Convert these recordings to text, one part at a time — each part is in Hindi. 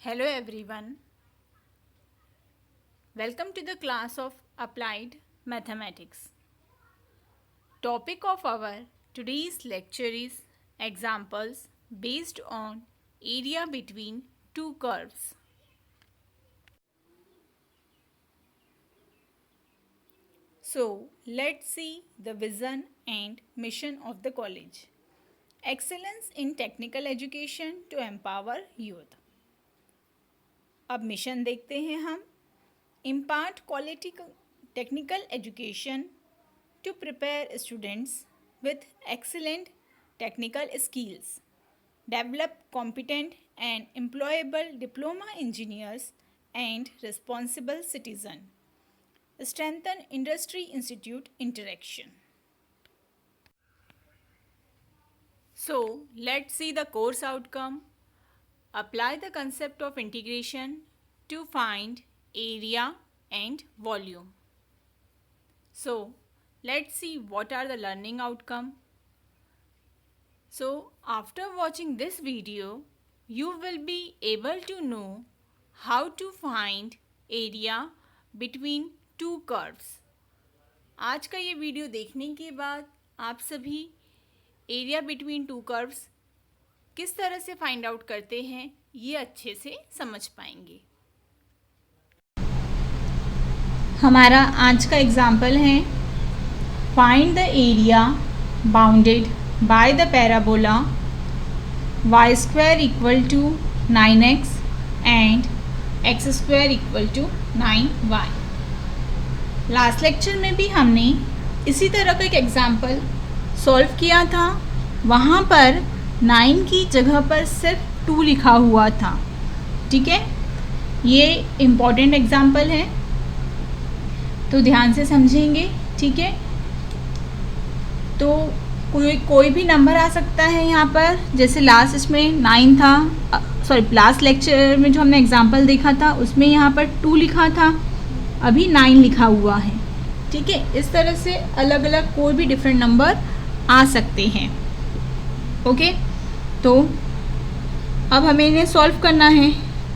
Hello everyone. Welcome to the class of Applied Mathematics. Topic of our today's lecture is examples based on area between two curves. So, let's see the vision and mission of the college. Excellence in technical education to empower youth. अब मिशन देखते हैं हम. Impart quality technical education to prepare students with excellent technical skills, develop competent and employable diploma engineers and responsible citizen, strengthen industry institute interaction. So let's see the course outcome. Apply the concept of integration to find area and volume. So let's see what are the learning outcome. So after watching this video, you will be able to know how to find area between two curves. आज का ये वीडियो देखने के बाद आप सभी एरिया बिटवीन टू कर्व्स किस तरह से फाइंड आउट करते हैं ये अच्छे से समझ पाएंगे. हमारा आज का एग्जाम्पल है find the area bounded by the parabola y square equal to 9x and x square equal to 9y. Last lecture में भी हमने इसी तरह का एक एग्जाम्पल सॉल्व किया था. वहाँ पर 9 की जगह पर सिर्फ 2 लिखा हुआ था. ठीक है, ये इम्पॉर्टेंट एग्जाम्पल है तो ध्यान से समझेंगे. ठीक है, तो कोई भी नंबर आ सकता है यहाँ पर. जैसे लास्ट इसमें 9 था, लास्ट लेक्चर में जो हमने एग्जाम्पल देखा था उसमें यहाँ पर 2 लिखा था, अभी 9 लिखा हुआ है. ठीक है, इस तरह से अलग अलग कोई भी डिफरेंट नंबर आ सकते हैं. ओके, तो अब हमें इन्हें सॉल्व करना है.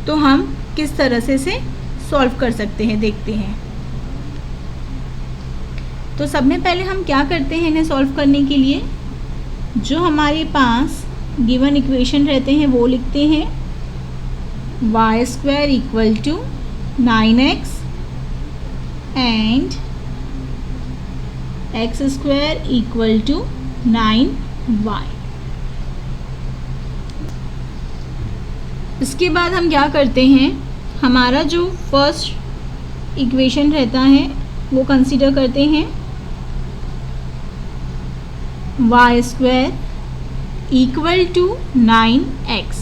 तो हम किस तरह से इसे सॉल्व कर सकते हैं देखते हैं. तो सब में पहले हम क्या करते हैं इन्हें सॉल्व करने के लिए, जो हमारे पास गिवन इक्वेशन रहते हैं वो लिखते हैं. y square equal to 9x and x square equal to 9y. इसके बाद हम क्या करते हैं, हमारा जो फर्स्ट इक्वेशन रहता है वो कंसीडर करते हैं. y square equal to 9x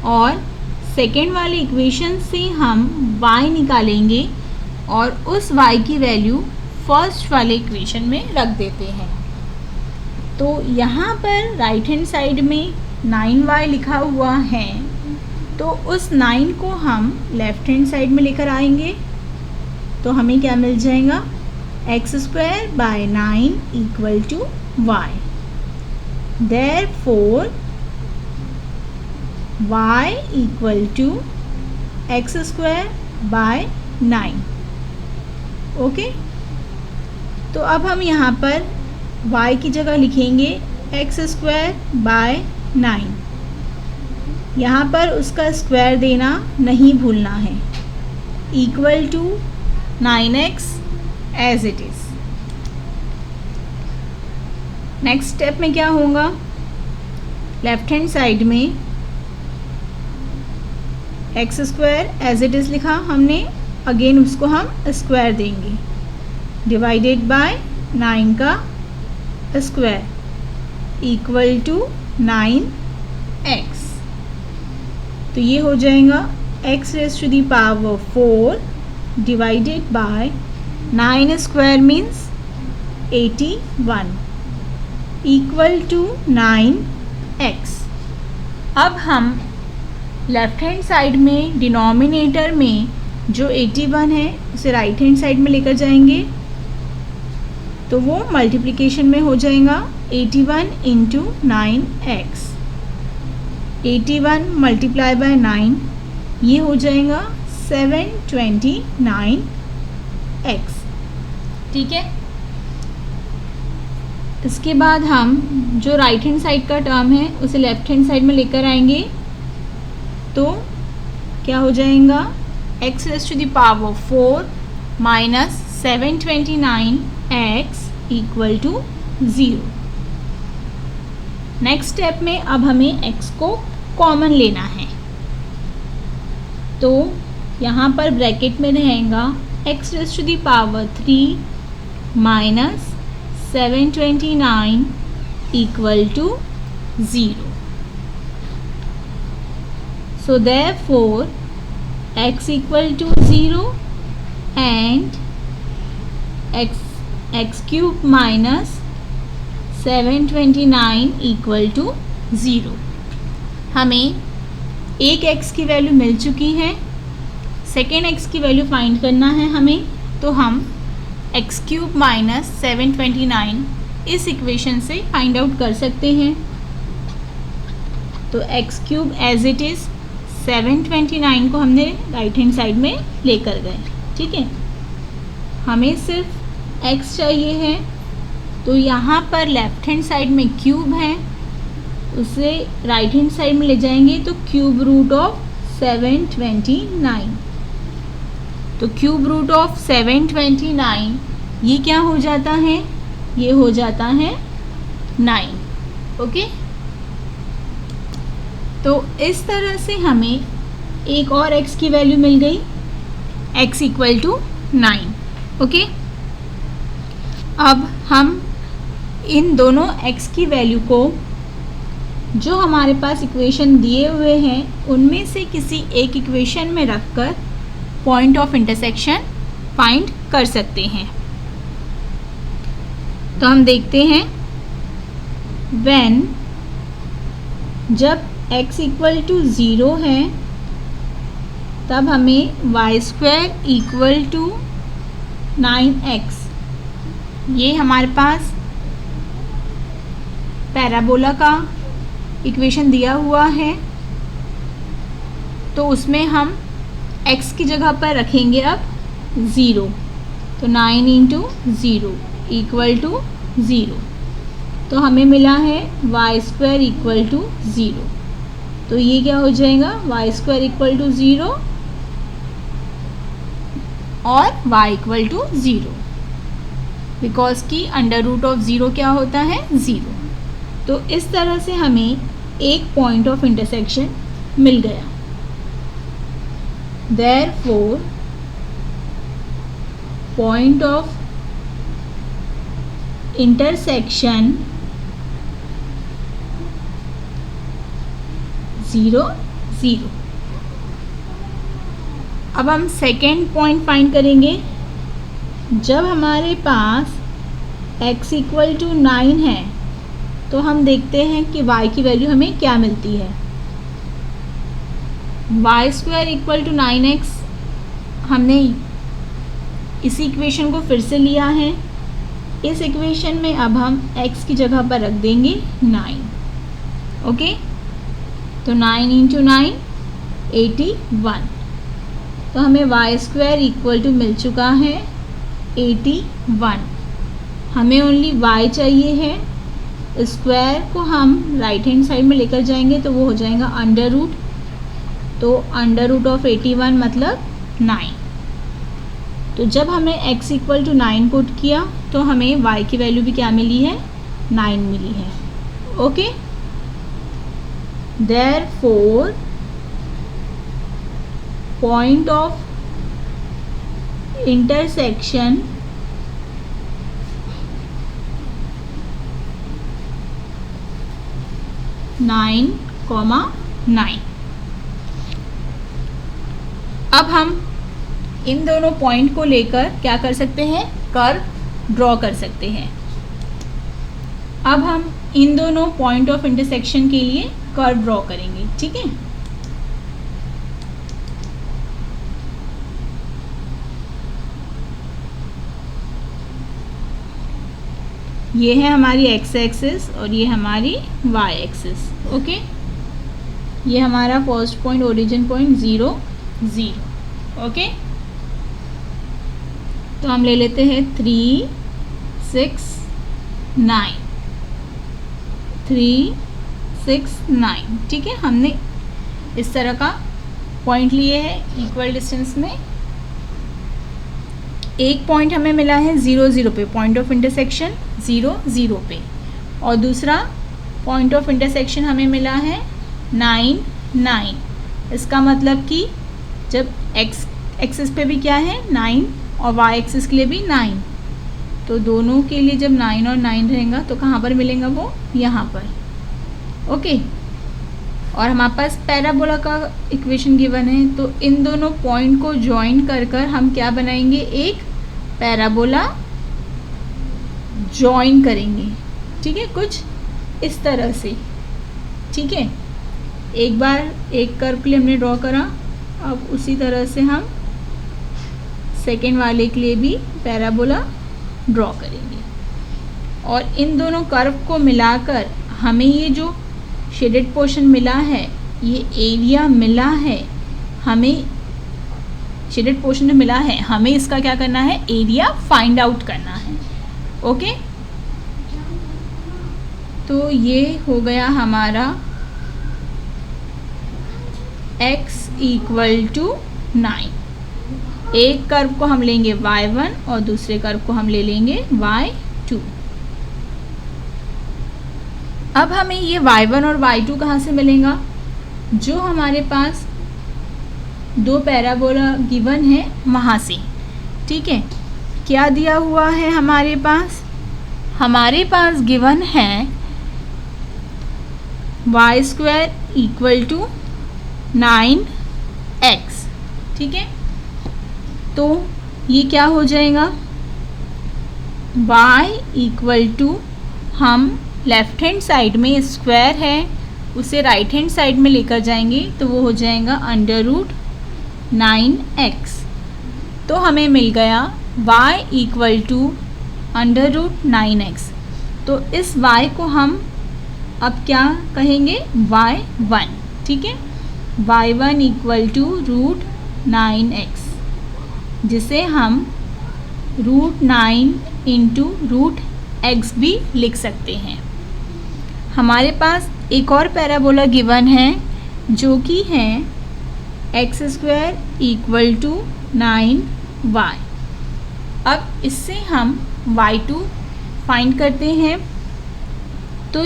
और सेकेंड वाले इक्वेशन से हम y निकालेंगे और उस y की वैल्यू फर्स्ट वाले इक्वेशन में रख देते हैं. तो यहाँ पर राइट हैंड साइड में 9y लिखा हुआ है, तो उस 9 को हम लेफ्ट हैंड साइड में लेकर आएंगे तो हमें क्या मिल जाएगा, x square by 9 equal to y. Therefore y equal to x square by 9. Okay, तो अब हम यहाँ पर y की जगह लिखेंगे x स्क्वायर बाय 9. यहाँ पर उसका स्क्वायर देना नहीं भूलना है. Equal to 9x as it is. Next step में क्या होगा, लेफ्ट हैंड साइड में x square as it is लिखा हमने, अगेन उसको हम स्क्वायर देंगे. डिवाइडेड बाय 9 का स्क्वायर इक्वल टू 9x. तो ये हो जाएगा x raise to the power 4 divided by 9 square means 81 equal to 9x. अब हम लेफ्ट हैंड साइड में डिनोमिनेटर में जो 81 है उसे राइट हैंड साइड में लेकर जाएंगे तो वो मल्टीप्लिकेशन में हो जाएगा 81 इंटू 9x. 81 मल्टीप्लाई बाय 9 ये हो जाएगा 729x। ठीक है, इसके बाद हम जो राइट हैंड साइड का टर्म है उसे लेफ्ट हैंड साइड में लेकर आएंगे, तो क्या हो जाएगा, x raise to the power 4 minus 729x equal to 0। Next step में अब हमें x को कॉमन लेना है, तो यहाँ पर ब्रैकेट में रहेगा x raise to the power 3 minus 729 equal to 0। So therefore x equal to 0 and x cube minus 729 equal to 0। हमें एक x की वैल्यू मिल चुकी है, सेकेंड x की वैल्यू फाइंड करना है हमें, तो हम x क्यूब माइनस 729 इस इक्वेशन से फाइंड आउट कर सकते हैं। तो x cube as it is 729 को हमने राइट हैंड साइड में लेकर गए। ठीक है, हमें सिर्फ x चाहिए है, तो यहाँ पर लेफ्ट हैंड साइड में क्यूब है, उसे राइट हैंड साइड में ले जाएंगे तो क्यूब रूट ऑफ 729। तो क्यूब रूट ऑफ 729 ये क्या हो जाता है, ये हो जाता है 9। ओके, तो इस तरह से हमें एक और x की वैल्यू मिल गई, x इक्वल टू 9। ओके, अब हम इन दोनों x की वैल्यू को जो हमारे पास इक्वेशन दिए हुए हैं उनमें से किसी एक इक्वेशन में रखकर पॉइंट ऑफ इंटरसेक्शन फाइंड कर सकते हैं। तो हम देखते हैं, व्हेन जब x इक्वल टू 0 है तब हमें Y square equal to 9x, ये हमारे पास पैराबोला का इक्वेशन दिया हुआ है, तो उसमें हम x की जगह पर रखेंगे अब 0, तो 9 इंटू 0 इक्वल टू 0, तो हमें मिला है वाई स्क्वायर इक्वल टू 0। तो ये क्या हो जाएगा, वाई स्क्वायर इक्वल टू 0 और y इक्वल टू 0, बिकॉज की अंडर रूट ऑफ 0 क्या होता है, 0। तो इस तरह से हमें एक पॉइंट ऑफ इंटरसेक्शन मिल गया। Therefore point of intersection 0 0। अब हम सेकेंड पॉइंट फाइंड करेंगे। जब हमारे पास x इक्वल टू 9 है तो हम देखते हैं कि y की वैल्यू हमें क्या मिलती है। Y square equal to 9x, हमने इसी इक्वेशन को फिर से लिया है। इस इक्वेशन में अब हम x की जगह पर रख देंगे 9। ओके, तो 9 इंटू 9 81, तो हमें वाई स्क्वायर इक्वल टू मिल चुका है 81। हमें ओनली y चाहिए है, स्क्वायर को हम राइट हैंड साइड में लेकर जाएंगे तो वो हो जाएगा अंडर रूट, तो अंडर रूट ऑफ 81 मतलब 9। तो जब हमने x इक्वल टू 9 पुट किया तो हमें y की वैल्यू भी क्या मिली है, 9 मिली है। Okay, therefore point of intersection nine comma 9। अब हम इन दोनों पॉइंट को लेकर क्या कर सकते हैं, कर्व ड्रॉ कर सकते हैं। अब हम इन दोनों पॉइंट ऑफ इंटरसेक्शन के लिए कर्व ड्रॉ करेंगे। ठीक है, ये है हमारी x एक्सिस और ये हमारी y एक्सिस। ओके, ये हमारा first point origin point 0 0। Okay, तो हम ले लेते हैं 3 6 9, 3 6 9। ठीक है, हमने इस तरह का पॉइंट लिए है इक्वल डिस्टेंस में। एक पॉइंट हमें मिला है 0 0 पे, पॉइंट ऑफ इंटरसेक्शन 0 0 पे, और दूसरा पॉइंट ऑफ इंटरसेक्शन हमें मिला है 9 9। इसका मतलब कि जब x एक्सिस पे भी क्या है 9 और y एक्सिस के लिए भी 9, तो दोनों के लिए जब 9 और 9 रहेगा तो कहाँ पर मिलेगा वो, यहाँ पर। ओके, और हमारे पास पैराबोला का इक्वेशन गिवन है, तो इन दोनों पॉइंट को ज्वाइन कर कर हम क्या बनाएंगे, एक पैराबोला ज्वाइन करेंगे। ठीक है, कुछ इस तरह से। ठीक है, एक बार एक कर्व के लिए हमने ड्रॉ करा, अब उसी तरह से हम सेकेंड वाले के लिए भी पैराबोला ड्रॉ करेंगे, और इन दोनों कर्व को मिलाकर हमें ये जो शेडेड पोर्शन मिला है, ये एरिया मिला है, हमें शेडेड पोर्शन मिला है, हमें इसका क्या करना है, एरिया फाइंड आउट करना है। ओके, तो ये हो गया हमारा x = 9। एक कर्व को हम लेंगे y1 और दूसरे कर्व को हम ले लेंगे y2। अब हमें ये y1 और y2 कहाँ से मिलेगा, जो हमारे पास दो पैराबोला गिवन है वहाँ से। ठीक है, क्या दिया हुआ है हमारे पास, हमारे पास गिवन है y² = 9x। ठीक है, तो ये क्या हो जाएगा, y हम लेफ्ट हैंड साइड में स्क्वायर है उसे राइट हैंड साइड में लेकर जाएंगे, तो वो हो जाएगा √9x। तो हमें मिल गया y = √9x। तो इस y को हम अब क्या कहेंगे, y1। ठीक है, y1 = √9x, जिसे हम √9 × √x भी लिख सकते हैं। हमारे पास एक और पैराबोला गिवन है जो कि है x² = 9y। अब इससे हम y2 फाइंड करते हैं, तो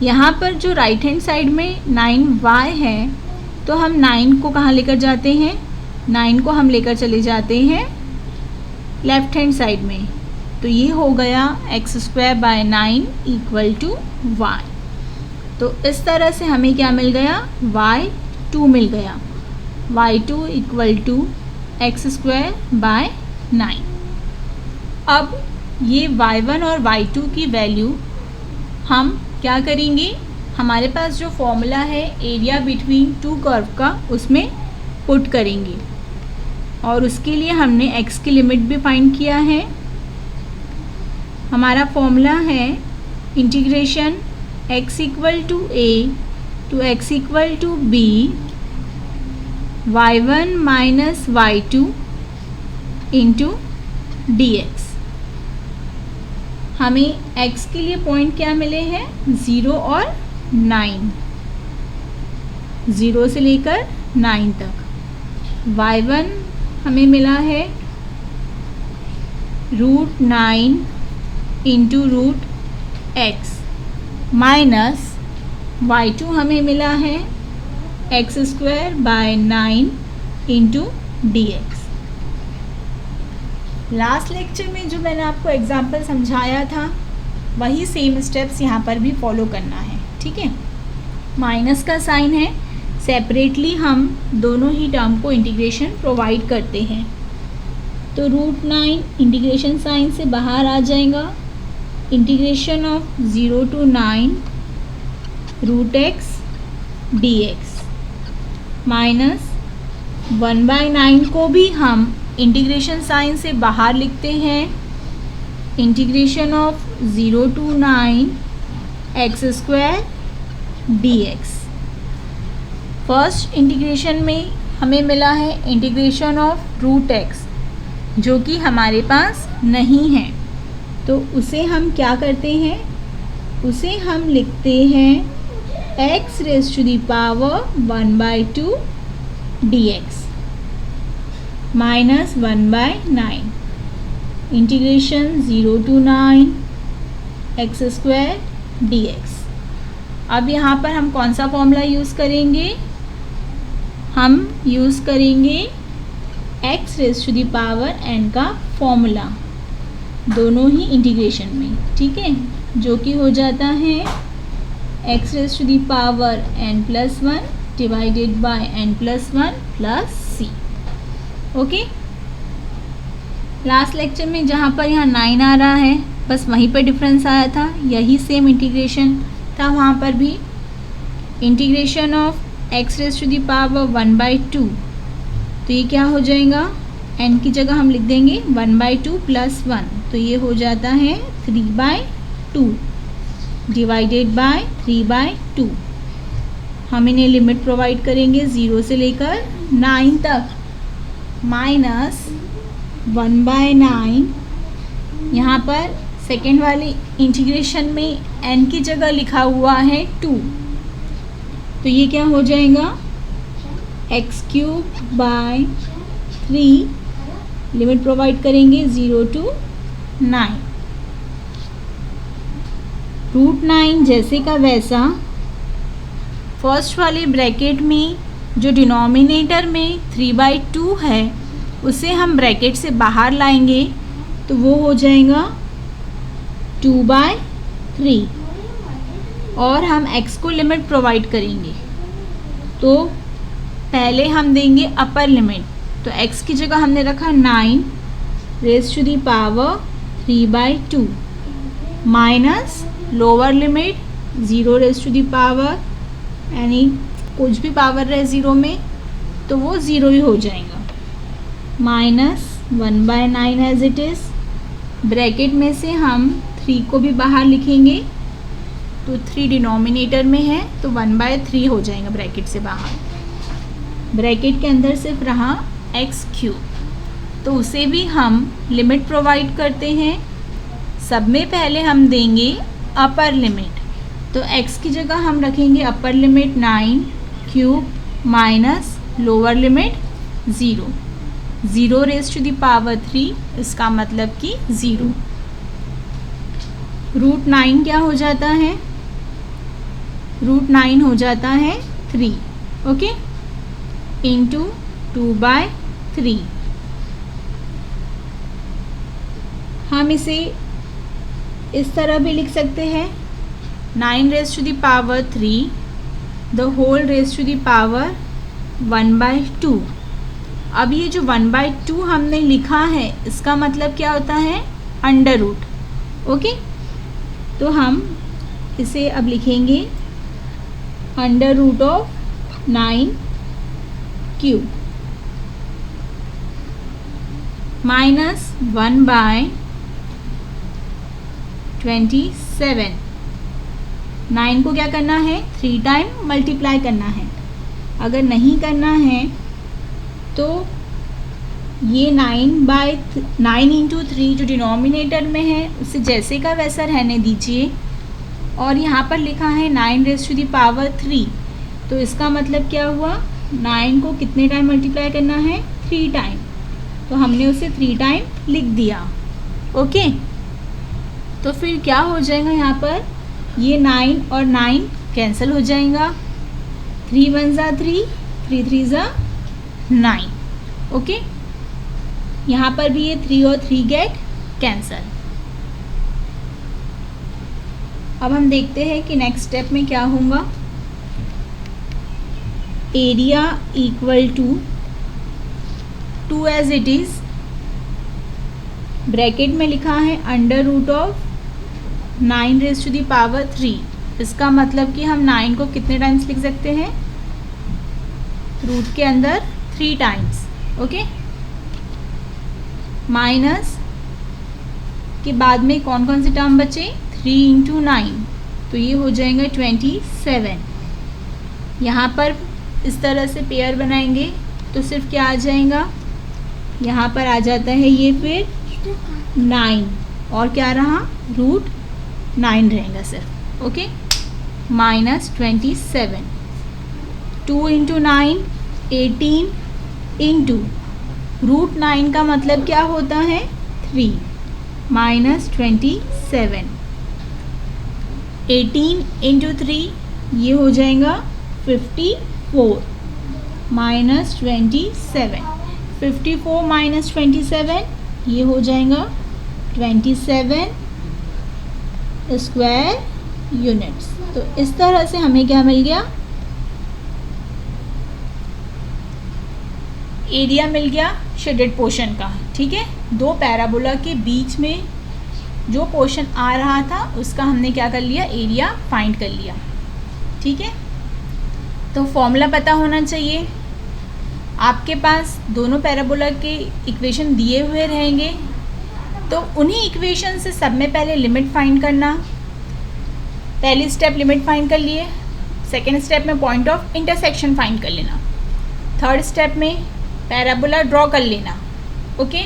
यहाँ पर जो राइट हैंड साइड में 9y है, तो हम 9 को कहाँ लेकर जाते हैं, 9 को हम लेकर चले जाते हैं लेफ्ट हैंड साइड में, तो ये हो गया x² / 9 = y। तो इस तरह से हमें क्या मिल गया, y2 मिल गया, y2 = x² / 9। अब ये y1 और y2 की वैल्यू हम क्या करेंगे, हमारे पास जो फॉर्मूला है एरिया बिटवीन टू कर्व का, उसमें पुट करेंगे, और उसके लिए हमने x की लिमिट भी फाइंड किया है। हमारा फॉर्मूला है integration x = a to x = b y1 - y2 × dx। हमें x के लिए पॉइंट क्या मिले हैं, 0 और 9, 0 से लेकर 9 तक। y1 हमें मिला है √9 × √x माइनस y2 हमें मिला है x² / 9 × dx। लास्ट लेक्चर में जो मैंने आपको एग्जाम्पल समझाया था, वही सेम स्टेप्स यहाँ पर भी फॉलो करना है। ठीक है, माइनस का साइन है, सेपरेटली हम दोनों ही टर्म को इंटीग्रेशन प्रोवाइड करते हैं, तो √9 इंटीग्रेशन साइन से बाहर आ जाएगा, integration of 0 to 9 √x dx minus 1/9 को भी हम इंटीग्रेशन साइन से बाहर लिखते हैं, integration of 0 to 9 x² dx। First integration में हमें मिला है इंटीग्रेशन ऑफ रूट एक्स, जो कि हमारे पास नहीं है, तो उसे हम क्या करते हैं, उसे हम लिखते हैं x raise to the power 1/2 dx minus 1/9 integration 0 to 9 x² dx। अब यहाँ पर हम कौन सा फॉर्मूला यूज़ करेंगे, हम यूज़ करेंगे x raise to the power n का फॉर्मूला दोनों ही इंटीग्रेशन में, ठीक है, जो कि हो जाता है x raise to the power n+1 divided by n+1 plus c। Okay, last lecture में जहाँ पर यहाँ 9 आ रहा है, बस वहीं पर डिफरेंस आया था, यही सेम इंटीग्रेशन था वहाँ पर भी। Integration of x raise to the power 1/2, तो ये क्या हो जाएगा, n की जगह हम लिख देंगे 1/2 प्लस 1, तो ये हो जाता है 3/2 डिवाइडेड बाय 3/2। हम इन्हें लिमिट प्रोवाइड करेंगे 0 से लेकर 9 तक, माइनस 1/9। यहाँ पर सेकेंड वाली इंटीग्रेशन में n की जगह लिखा हुआ है 2, तो ये क्या हो जाएगा x³ 3, लिमिट प्रोवाइड करेंगे 0 to 9। √9 जैसे का वैसा फर्स्ट वाले ब्रैकेट में जो डिनोमिनेटर में 3/2 है उसे हम ब्रैकेट से बाहर लाएंगे, तो वो हो जाएगा 2/3 और हम x को लिमिट प्रोवाइड करेंगे, तो पहले हम देंगे अपर लिमिट, तो x की जगह हमने रखा 9 raise to the power 3/2 minus lower limit 0 raise to the power, यानी कुछ भी पावर रहे 0 में तो वो 0 ही हो जाएगा, minus 1/9 as it is. Bracket में से हम 3 को भी बाहर लिखेंगे, तो 3 डिनोमिनेटर में है तो 1/3 हो जाएगा ब्रैकेट से बाहर। ब्रैकेट के अंदर सिर्फ रहा x³, तो उसे भी हम लिमिट प्रोवाइड करते हैं। सब में पहले हम देंगे अपर लिमिट, तो x की जगह हम रखेंगे upper limit 9³ minus lower limit 0 raise to the power 3, इसका मतलब कि 0। √9 क्या हो जाता है, √9 हो जाता है 3, ओके, इंटू 2/3। हम इसे इस तरह भी लिख सकते हैं 9 raise to the power 3 the whole raise to the power 1/2। अब ये जो 1/2 हमने लिखा है इसका मतलब क्या होता है, अंडर रूट, ओके, तो हम इसे अब लिखेंगे अंडर रूट ऑफ 9³ माइनस 1/27। 9 को क्या करना है, 3 टाइम मल्टीप्लाई करना है। अगर नहीं करना है तो ये 9 इंटू 3 जो डिनोमिनेटर में है उसे जैसे का वैसा रहने दीजिए, और यहाँ पर लिखा है 9 रेज़ टू दी पावर 3, तो इसका मतलब क्या हुआ, 9 को कितने टाइम मल्टीप्लाई करना है, 3 टाइम, तो हमने उसे 3 टाइम लिख दिया, ओके। तो फिर क्या हो जाएगा, यहाँ पर ये 9 और 9 कैंसिल हो जाएगा, 3 1 ज़ा 3, 3 3 ज़ा 9, ओके। यहाँ पर भी ये 3 और 3 गेट कैंसिल। अब हम देखते हैं कि नेक्स्ट स्टेप में क्या होगा। Area equal to 2 as it is, bracket में लिखा है under root of 9 raise to the power 3, इसका मतलब कि हम 9 को कितने टाइम्स लिख सकते हैं, रूट के अंदर 3 टाइम्स, ओके। माइनस के बाद में कौन कौन से टर्म बचे, 3 इंटू 9, तो ये हो जाएगा 27। यहाँ पर इस तरह से पेयर बनाएंगे तो सिर्फ क्या आ जाएगा, यहाँ पर आ जाता है ये फिर 9, और क्या रहा, √9 रहेगा सिर्फ। ओके, -27, 2 × 9 18 इंटू √9 का मतलब क्या होता है 3, -27, 18 × 3 ये हो जाएगा 54, -27, 54 - 27 ये हो जाएगा 27 स्क्वायर यूनिट्स। तो इस तरह से हमें क्या मिल गया, एरिया मिल गया शेडेड पोर्शन का। ठीक है, दो पैराबोला के बीच में जो पोर्शन आ रहा था उसका हमने क्या कर लिया, एरिया फाइंड कर लिया। ठीक है, तो फॉर्मूला पता होना चाहिए। आपके पास दोनों पैराबोला के इक्वेशन दिए हुए रहेंगे, तो उन्हीं इक्वेशन से सब में पहले लिमिट फाइंड करना। पहली स्टेप लिमिट फाइंड कर लिए, सेकेंड स्टेप में पॉइंट ऑफ इंटरसेक्शन फाइंड कर लेना, थर्ड स्टेप में पैराबोला ड्रॉ कर लेना। ओके,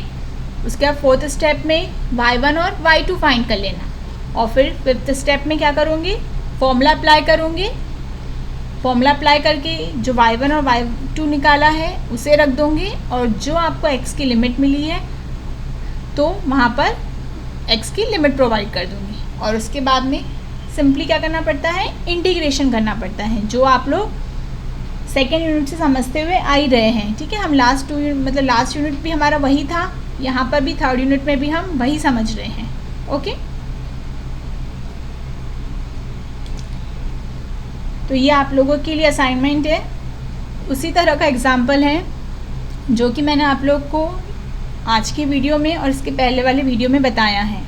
उसके बाद फोर्थ स्टेप में y1 और y2 फाइंड कर लेना, और फिर फिफ्थ स्टेप में क्या करूँगी, फॉर्मूला अप्लाई करूँगी। फॉर्मूला अप्लाई करके जो y1 और y2 निकाला है उसे रख दूँगी, और जो आपको x की लिमिट मिली है तो वहाँ पर x की लिमिट प्रोवाइड कर दूँगी। और उसके बाद में सिंपली क्या करना पड़ता है, इंटीग्रेशन करना पड़ता है, जो आप लोग सेकेंड यूनिट से समझते हुए आ ही रहे हैं। ठीक है, हम लास्ट यूनिट भी हमारा वही था, यहाँ पर भी थर्ड यूनिट में भी हम वही समझ रहे हैं। ओके, तो ये आप लोगों के लिए असाइनमेंट है। उसी तरह का एग्जाम्पल है जो कि मैंने आप लोग को आज की वीडियो में और इसके पहले वाले वीडियो में बताया है।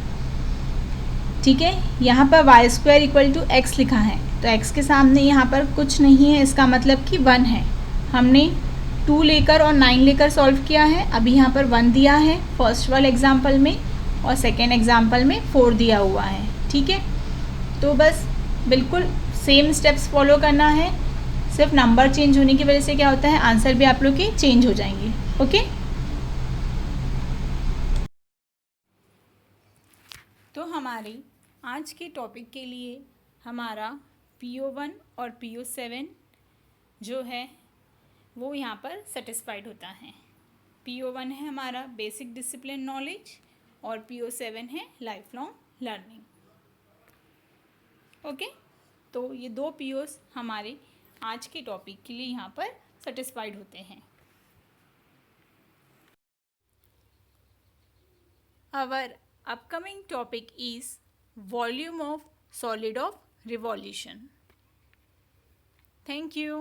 ठीक है, यहाँ पर y² = x लिखा है, तो x के सामने यहाँ पर कुछ नहीं है, इसका मतलब कि 1 है। हमने 2 लेकर और 9 लेकर सॉल्व किया है। अभी यहाँ पर 1 दिया है फर्स्ट वाले एग्जाम्पल में, और सेकेंड एग्जाम्पल में 4 दिया हुआ है। ठीक है, तो बस बिल्कुल सेम स्टेप्स फॉलो करना है, सिर्फ नंबर चेंज होने की वजह से क्या होता है, आंसर भी आप लोग के चेंज हो जाएंगे। ओके, तो हमारी आज के टॉपिक के लिए हमारा PO1 और PO7 जो है वो यहाँ पर सेटिस्फाइड होता है। PO1 है हमारा बेसिक डिसिप्लिन नॉलेज, और PO7 है लाइफ लॉन्ग लर्निंग। ओके, तो ये दो POs हमारे आज के टॉपिक के लिए यहाँ पर सेटिस्फाइड होते हैं। Our upcoming topic is volume of solid of revolution. Thank you.